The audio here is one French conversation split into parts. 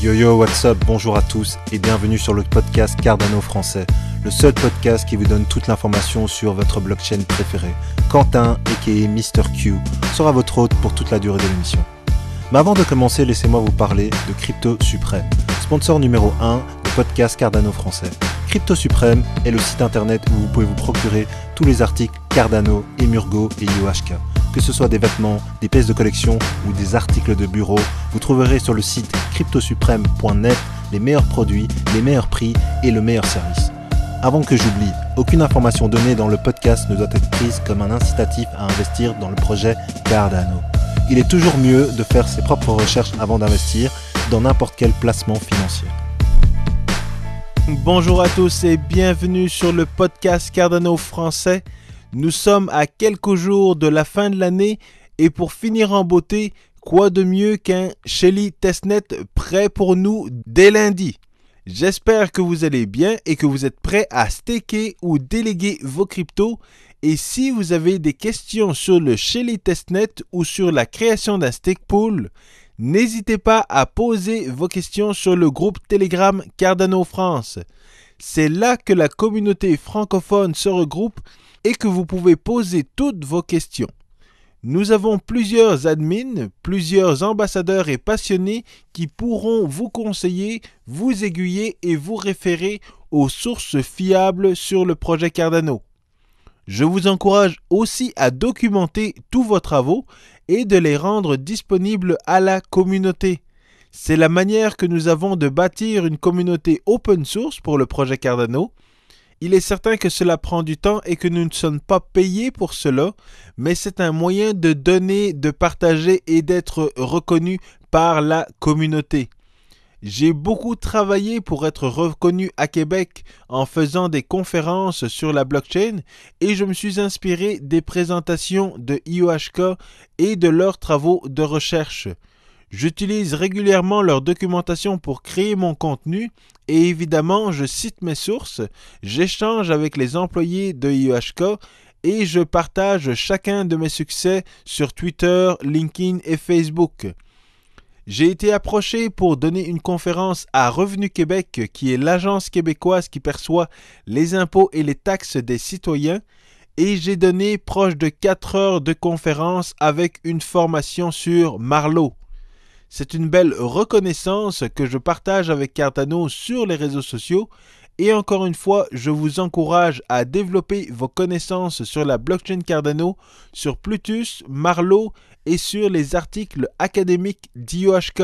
Yo yo, what's up, bonjour à tous et bienvenue sur le podcast Cardano français, le seul podcast qui vous donne toute l'information sur votre blockchain préférée. Quentin, aka Mr. Q, sera votre hôte pour toute la durée de l'émission. Mais avant de commencer, laissez-moi vous parler de Crypto Suprême, sponsor numéro 1 du podcast Cardano français. Crypto Suprême est le site internet où vous pouvez vous procurer tous les articles Cardano, Emurgo et IOHK. Que ce soit des vêtements, des pièces de collection ou des articles de bureau, vous trouverez sur le site cryptosupreme.net les meilleurs produits, les meilleurs prix et le meilleur service. Avant que j'oublie, aucune information donnée dans le podcast ne doit être prise comme un incitatif à investir dans le projet Cardano. Il est toujours mieux de faire ses propres recherches avant d'investir dans n'importe quel placement financier. Bonjour à tous et bienvenue sur le podcast Cardano français. Nous sommes à quelques jours de la fin de l'année et pour finir en beauté, quoi de mieux qu'un Shelly Testnet prêt pour nous dès lundi. J'espère que vous allez bien et que vous êtes prêts à staker ou déléguer vos cryptos. Et si vous avez des questions sur le Shelly Testnet ou sur la création d'un stake pool, n'hésitez pas à poser vos questions sur le groupe Telegram Cardano France. C'est là que la communauté francophone se regroupe et que vous pouvez poser toutes vos questions. Nous avons plusieurs admins, plusieurs ambassadeurs et passionnés qui pourront vous conseiller, vous aiguiller et vous référer aux sources fiables sur le projet Cardano. Je vous encourage aussi à documenter tous vos travaux et de les rendre disponibles à la communauté. C'est la manière que nous avons de bâtir une communauté open source pour le projet Cardano. Il est certain que cela prend du temps et que nous ne sommes pas payés pour cela, mais c'est un moyen de donner, de partager et d'être reconnu par la communauté. J'ai beaucoup travaillé pour être reconnu à Québec en faisant des conférences sur la blockchain et je me suis inspiré des présentations de IOHK et de leurs travaux de recherche. J'utilise régulièrement leur documentation pour créer mon contenu et évidemment je cite mes sources, j'échange avec les employés de IOHK et je partage chacun de mes succès sur Twitter, LinkedIn et Facebook. J'ai été approché pour donner une conférence à Revenu Québec, qui est l'agence québécoise qui perçoit les impôts et les taxes des citoyens, et j'ai donné proche de 4 heures de conférence avec une formation sur Marlowe. C'est une belle reconnaissance que je partage avec Cardano sur les réseaux sociaux et encore une fois, je vous encourage à développer vos connaissances sur la blockchain Cardano, sur Plutus, Marlowe et sur les articles académiques d'IOHK.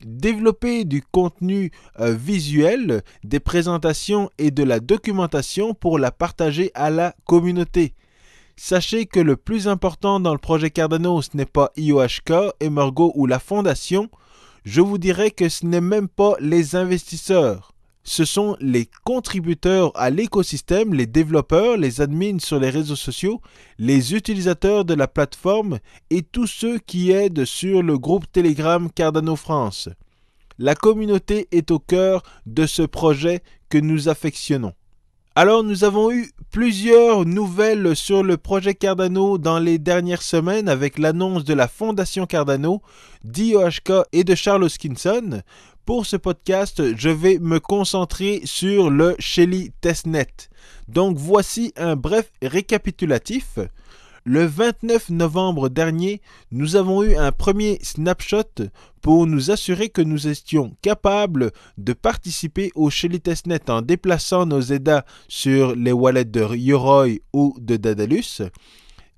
Développer du contenu visuel, des présentations et de la documentation pour la partager à la communauté. Sachez que le plus important dans le projet Cardano, ce n'est pas IOHK, Emurgo ou la fondation. Je vous dirais que ce n'est même pas les investisseurs. Ce sont les contributeurs à l'écosystème, les développeurs, les admins sur les réseaux sociaux, les utilisateurs de la plateforme et tous ceux qui aident sur le groupe Telegram Cardano France. La communauté est au cœur de ce projet que nous affectionnons. Alors, nous avons eu plusieurs nouvelles sur le projet Cardano dans les dernières semaines avec l'annonce de la fondation Cardano, d'IOHK et de Charles Hoskinson. Pour ce podcast, je vais me concentrer sur le Shelly Testnet. Donc, voici un bref récapitulatif. Le 29 novembre dernier, nous avons eu un premier snapshot pour nous assurer que nous étions capables de participer au Shelly Testnet en déplaçant nos EDA sur les wallets de Yoroi ou de Daedalus.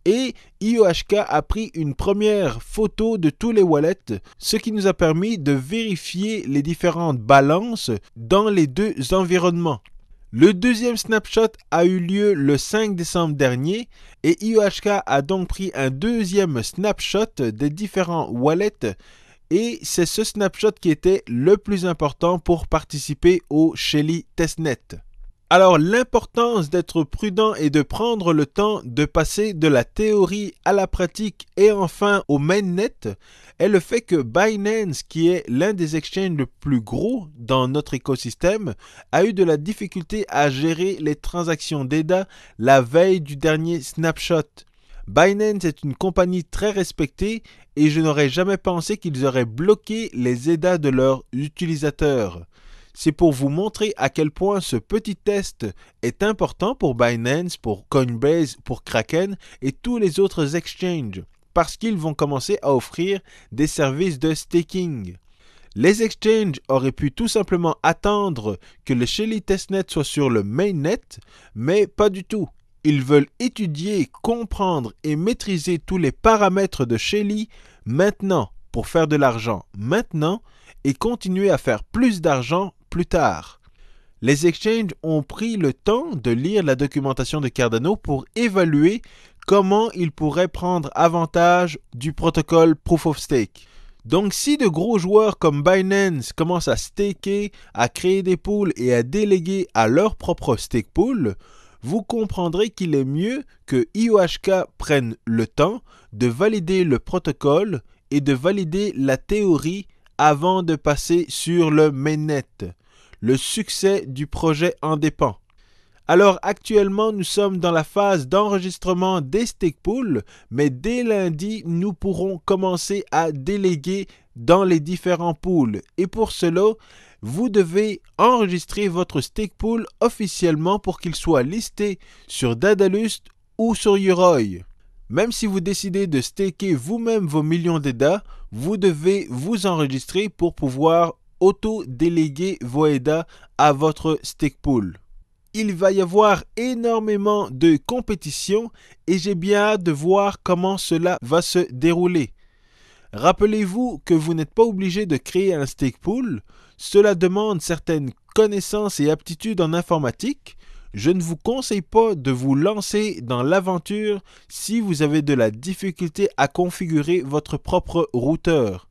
Et IOHK a pris une première photo de tous les wallets, ce qui nous a permis de vérifier les différentes balances dans les deux environnements. Le deuxième snapshot a eu lieu le 5 décembre dernier et IOHK a donc pris un deuxième snapshot des différents wallets et c'est ce snapshot qui était le plus important pour participer au Shelly Testnet. Alors l'importance d'être prudent et de prendre le temps de passer de la théorie à la pratique et enfin au mainnet est le fait que Binance, qui est l'un des exchanges le plus gros dans notre écosystème, a eu de la difficulté à gérer les transactions d'EDA la veille du dernier snapshot. Binance est une compagnie très respectée et je n'aurais jamais pensé qu'ils auraient bloqué les EDA de leurs utilisateurs. C'est pour vous montrer à quel point ce petit test est important pour Binance, pour Coinbase, pour Kraken et tous les autres exchanges, parce qu'ils vont commencer à offrir des services de staking. Les exchanges auraient pu tout simplement attendre que le Shelly Testnet soit sur le mainnet, mais pas du tout. Ils veulent étudier, comprendre et maîtriser tous les paramètres de Shelly maintenant pour faire de l'argent maintenant et continuer à faire plus d'argent plus tard. Les exchanges ont pris le temps de lire la documentation de Cardano pour évaluer comment ils pourraient prendre avantage du protocole Proof of Stake. Donc si de gros joueurs comme Binance commencent à staker, à créer des pools et à déléguer à leur propre stake pool, vous comprendrez qu'il est mieux que IOHK prenne le temps de valider le protocole et de valider la théorie avant de passer sur le mainnet. Le succès du projet en dépend. Alors actuellement, nous sommes dans la phase d'enregistrement des stake pools, mais dès lundi, nous pourrons commencer à déléguer dans les différents pools. Et pour cela, vous devez enregistrer votre stake pool officiellement pour qu'il soit listé sur Daedalus ou sur Yoroi. Même si vous décidez de staker vous-même vos millions d'EDA, vous devez vous enregistrer pour pouvoir auto-déléguer vos EDA à votre stake pool. Il va y avoir énormément de compétition et j'ai bien hâte de voir comment cela va se dérouler. Rappelez-vous que vous n'êtes pas obligé de créer un stake pool. Cela demande certaines connaissances et aptitudes en informatique. Je ne vous conseille pas de vous lancer dans l'aventure si vous avez de la difficulté à configurer votre propre routeur.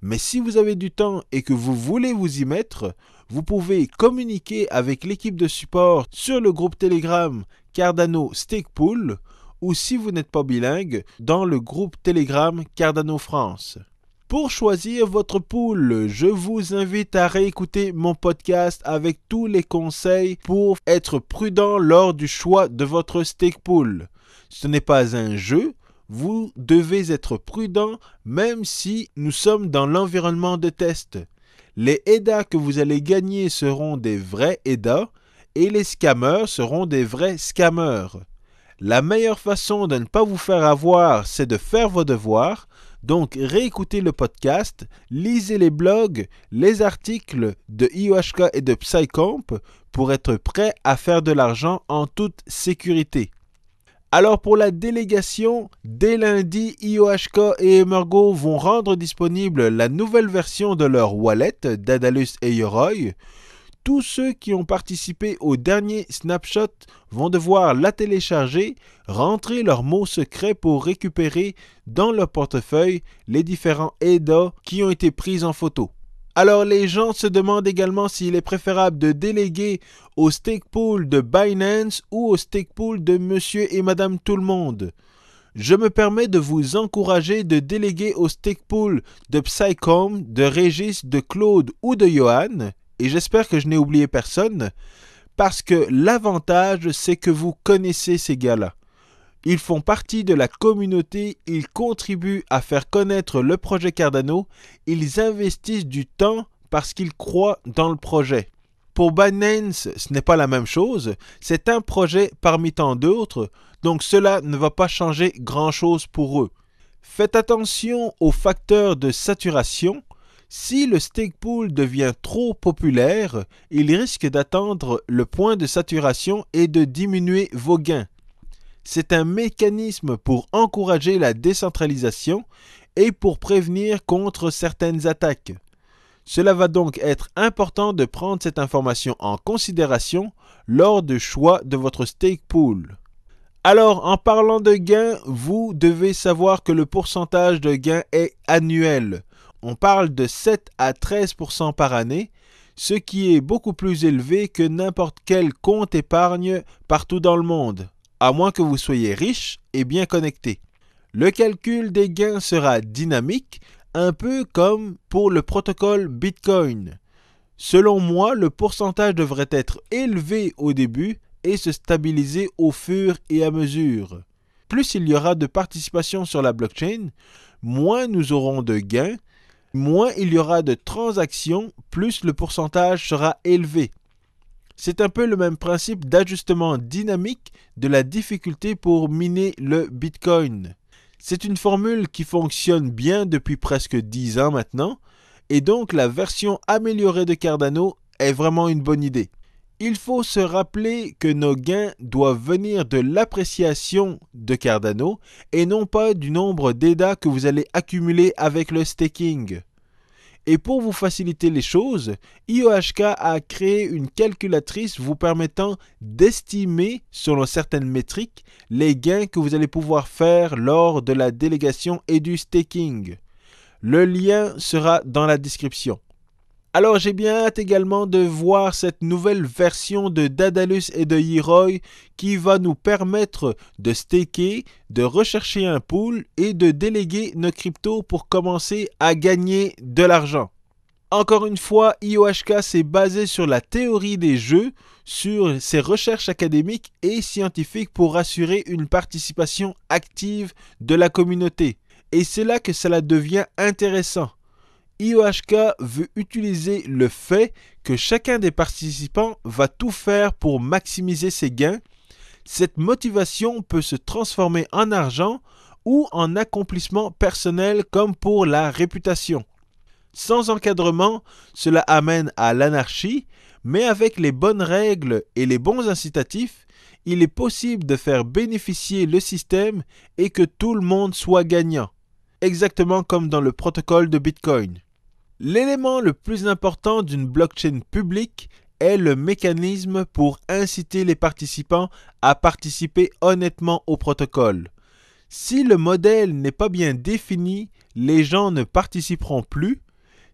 Mais si vous avez du temps et que vous voulez vous y mettre, vous pouvez communiquer avec l'équipe de support sur le groupe Telegram Cardano Stake Pool ou si vous n'êtes pas bilingue, dans le groupe Telegram Cardano France. Pour choisir votre pool, je vous invite à réécouter mon podcast avec tous les conseils pour être prudent lors du choix de votre stake pool. Ce n'est pas un jeu, vous devez être prudent même si nous sommes dans l'environnement de test. Les EDA que vous allez gagner seront des vrais EDA et les scammers seront des vrais scammers. La meilleure façon de ne pas vous faire avoir, c'est de faire vos devoirs. Donc, réécoutez le podcast, lisez les blogs, les articles de IOHK et de PsyComp pour être prêt à faire de l'argent en toute sécurité. Alors, pour la délégation, dès lundi, IOHK et Emurgo vont rendre disponible la nouvelle version de leur wallet, Daedalus et Yoroi. Tous ceux qui ont participé au dernier snapshot vont devoir la télécharger, rentrer leur mot secret pour récupérer dans leur portefeuille les différents EDA qui ont été pris en photo. Alors les gens se demandent également s'il est préférable de déléguer au stake pool de Binance ou au stake pool de Monsieur et Madame Tout-le-Monde. Je me permets de vous encourager de déléguer au stake pool de PsyComp, de Régis, de Claude ou de Johan. Et j'espère que je n'ai oublié personne, parce que l'avantage, c'est que vous connaissez ces gars-là. Ils font partie de la communauté, ils contribuent à faire connaître le projet Cardano, ils investissent du temps parce qu'ils croient dans le projet. Pour Binance, ce n'est pas la même chose, c'est un projet parmi tant d'autres, donc cela ne va pas changer grand-chose pour eux. Faites attention aux facteurs de saturation. Si le stake pool devient trop populaire, il risque d'atteindre le point de saturation et de diminuer vos gains. C'est un mécanisme pour encourager la décentralisation et pour prévenir contre certaines attaques. Cela va donc être important de prendre cette information en considération lors du choix de votre stake pool. Alors, en parlant de gains, vous devez savoir que le pourcentage de gains est annuel. On parle de 7 à 13% par année, ce qui est beaucoup plus élevé que n'importe quel compte épargne partout dans le monde, à moins que vous soyez riche et bien connecté. Le calcul des gains sera dynamique, un peu comme pour le protocole Bitcoin. Selon moi, le pourcentage devrait être élevé au début et se stabiliser au fur et à mesure. plus il y aura de participation sur la blockchain, moins nous aurons de gains, moins il y aura de transactions, plus le pourcentage sera élevé. C'est un peu le même principe d'ajustement dynamique de la difficulté pour miner le Bitcoin. C'est une formule qui fonctionne bien depuis presque 10 ans maintenant, et donc la version améliorée de Cardano est vraiment une bonne idée. Il faut se rappeler que nos gains doivent venir de l'appréciation de Cardano et non pas du nombre d'EDA que vous allez accumuler avec le staking. Et pour vous faciliter les choses, IOHK a créé une calculatrice vous permettant d'estimer, selon certaines métriques, les gains que vous allez pouvoir faire lors de la délégation et du staking. Le lien sera dans la description. Alors j'ai bien hâte également de voir cette nouvelle version de Daedalus et de Yoroi qui va nous permettre de staker, de rechercher un pool et de déléguer nos cryptos pour commencer à gagner de l'argent. Encore une fois, IOHK s'est basé sur la théorie des jeux, sur ses recherches académiques et scientifiques pour assurer une participation active de la communauté. Et c'est là que cela devient intéressant. IOHK veut utiliser le fait que chacun des participants va tout faire pour maximiser ses gains. Cette motivation peut se transformer en argent ou en accomplissement personnel comme pour la réputation. Sans encadrement, cela amène à l'anarchie, mais avec les bonnes règles et les bons incitatifs, il est possible de faire bénéficier le système et que tout le monde soit gagnant, exactement comme dans le protocole de Bitcoin. L'élément le plus important d'une blockchain publique est le mécanisme pour inciter les participants à participer honnêtement au protocole. Si le modèle n'est pas bien défini, les gens ne participeront plus.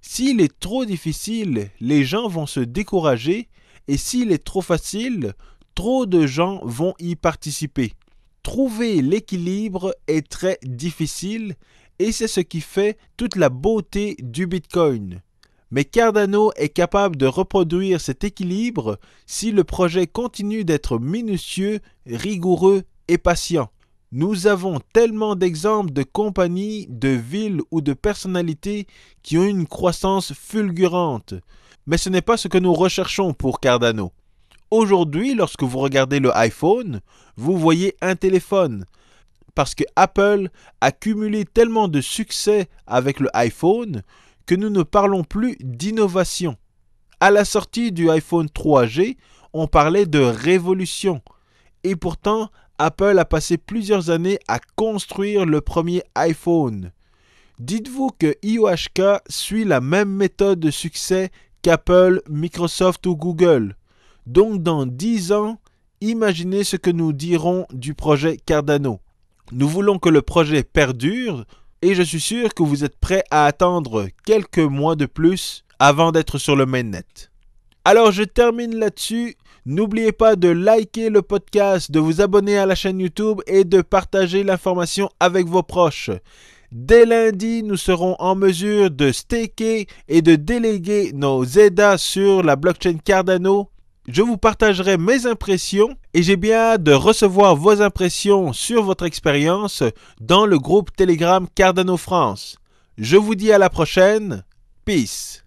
S'il est trop difficile, les gens vont se décourager et s'il est trop facile, trop de gens vont y participer. Trouver l'équilibre est très difficile et c'est ce qui fait toute la beauté du Bitcoin. Mais Cardano est capable de reproduire cet équilibre si le projet continue d'être minutieux, rigoureux et patient. Nous avons tellement d'exemples de compagnies, de villes ou de personnalités qui ont une croissance fulgurante. Mais ce n'est pas ce que nous recherchons pour Cardano. Aujourd'hui, lorsque vous regardez le iPhone, vous voyez un téléphone. Parce que Apple a cumulé tellement de succès avec le iPhone que nous ne parlons plus d'innovation. À la sortie du iPhone 3G, on parlait de révolution. Et pourtant, Apple a passé plusieurs années à construire le premier iPhone. Dites-vous que IOHK suit la même méthode de succès qu'Apple, Microsoft ou Google. Donc dans 10 ans, imaginez ce que nous dirons du projet Cardano. Nous voulons que le projet perdure et je suis sûr que vous êtes prêts à attendre quelques mois de plus avant d'être sur le mainnet. Alors je termine là-dessus. N'oubliez pas de liker le podcast, de vous abonner à la chaîne YouTube et de partager l'information avec vos proches. Dès lundi, nous serons en mesure de staker et de déléguer nos EDA sur la blockchain Cardano. Je vous partagerai mes impressions et j'ai bien hâte de recevoir vos impressions sur votre expérience dans le groupe Telegram Cardano France. Je vous dis à la prochaine. Peace.